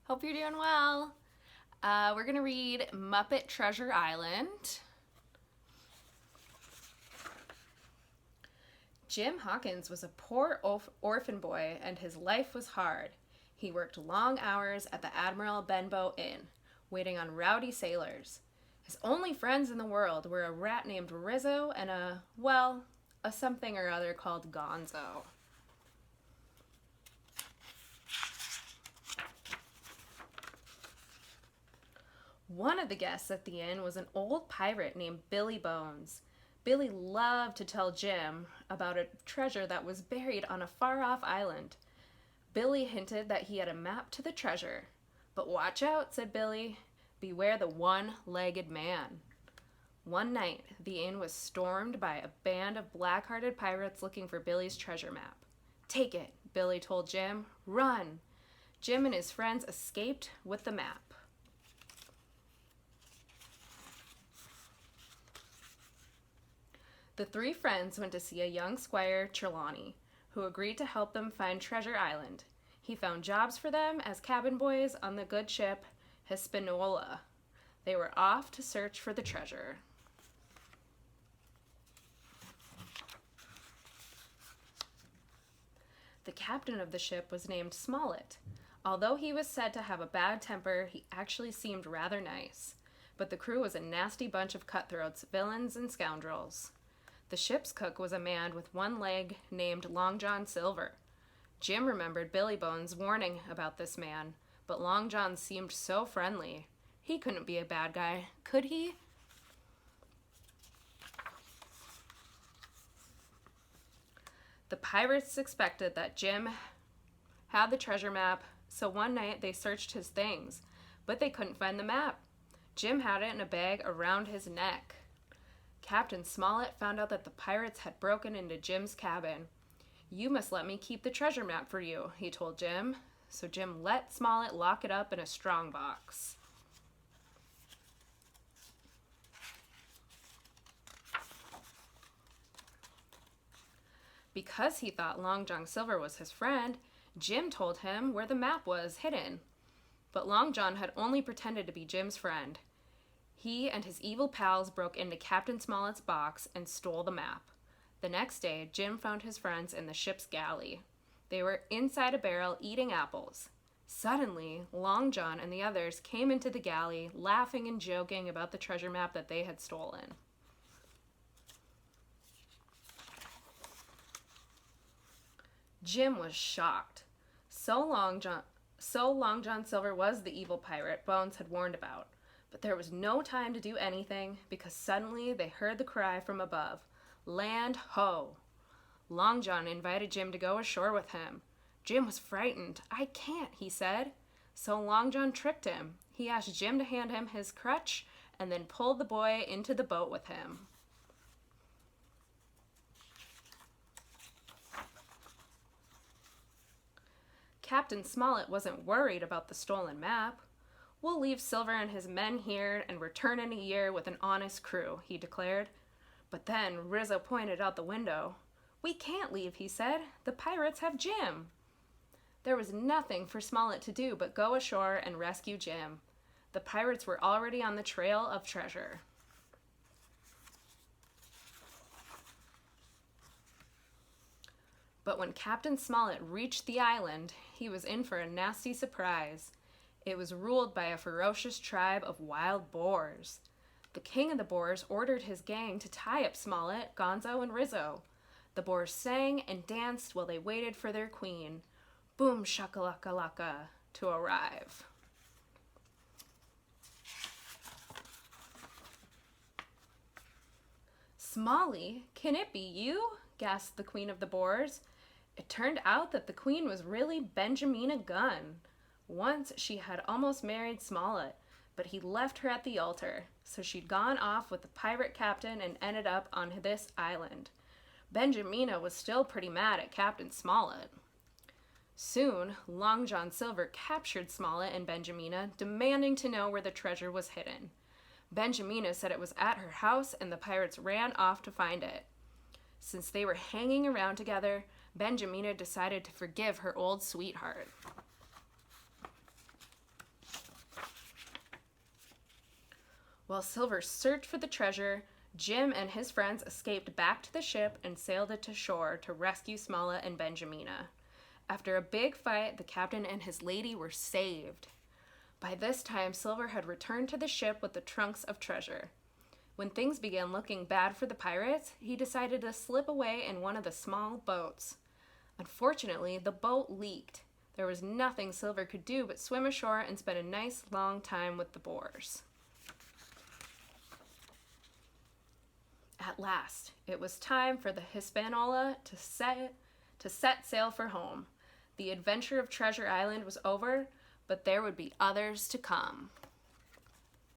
Hope you're doing well. We're going to read Muppet Treasure Island. Jim Hawkins was a poor orphan boy, and his life was hard. He worked long hours at the Admiral Benbow Inn, waiting on rowdy sailors. His only friends in the world were a rat named Rizzo and a something or other called Gonzo. One of the guests at the inn was an old pirate named Billy Bones. Billy loved to tell Jim about a treasure that was buried on a far-off island. Billy hinted that he had a map to the treasure. "But watch out," said Billy. "Beware the one-legged man." One night, the inn was stormed by a band of black-hearted pirates looking for Billy's treasure map. "Take it," Billy told Jim. "Run!" Jim and his friends escaped with the map. The three friends went to see a young Squire Trelawney, who agreed to help them find Treasure Island. He found jobs for them as cabin boys on the good ship Hispaniola. They were off to search for the treasure. The captain of the ship was named Smollett. Although he was said to have a bad temper, he actually seemed rather nice. But the crew was a nasty bunch of cutthroats, villains, and scoundrels. The ship's cook was a man with one leg named Long John Silver. Jim remembered Billy Bones' warning about this man, but Long John seemed so friendly. He couldn't be a bad guy, could he? The pirates expected that Jim had the treasure map, so one night they searched his things, but they couldn't find the map. Jim had it in a bag around his neck. Captain Smollett found out that the pirates had broken into Jim's cabin. "You must let me keep the treasure map for you," he told Jim. So Jim let Smollett lock it up in a strong box. Because he thought Long John Silver was his friend, Jim told him where the map was hidden. But Long John had only pretended to be Jim's friend. He and his evil pals broke into Captain Smollett's box and stole the map. The next day, Jim found his friends in the ship's galley. They were inside a barrel eating apples. Suddenly, Long John and the others came into the galley, laughing and joking about the treasure map that they had stolen. Jim was shocked. So Long John Silver was the evil pirate Bones had warned about. But there was no time to do anything because suddenly they heard the cry from above, "Land ho!" Long John invited Jim to go ashore with him. Jim was frightened. "I can't," he said. So Long John tricked him. He asked Jim to hand him his crutch and then pulled the boy into the boat with him. Captain Smollett wasn't worried about the stolen map. "We'll leave Silver and his men here and return in a year with an honest crew," he declared. But then Rizzo pointed out the window. "We can't leave," he said. "The pirates have Jim." There was nothing for Smollett to do but go ashore and rescue Jim. The pirates were already on the trail of treasure. But when Captain Smollett reached the island, he was in for a nasty surprise. It was ruled by a ferocious tribe of wild boars. The king of the boars ordered his gang to tie up Smollett, Gonzo, and Rizzo. The boars sang and danced while they waited for their queen, Boom Shakalaka Laka, to arrive. "Smolly, can it be you?" gasped the queen of the boars. It turned out that the queen was really Benjamina Gunn. Once she had almost married Smollett, but he left her at the altar, so she'd gone off with the pirate captain and ended up on this island. Benjamina was still pretty mad at Captain Smollett. Soon, Long John Silver captured Smollett and Benjamina, demanding to know where the treasure was hidden. Benjamina said it was at her house, and the pirates ran off to find it. Since they were hanging around together, Benjamina decided to forgive her old sweetheart. While Silver searched for the treasure, Jim and his friends escaped back to the ship and sailed it to shore to rescue Smollett and Benjamina. After a big fight, the captain and his lady were saved. By this time, Silver had returned to the ship with the trunks of treasure. When things began looking bad for the pirates, he decided to slip away in one of the small boats. Unfortunately, the boat leaked. There was nothing Silver could do but swim ashore and spend a nice long time with the Boers. At last, it was time for the Hispaniola to set sail for home. The adventure of Treasure Island was over, but there would be others to come.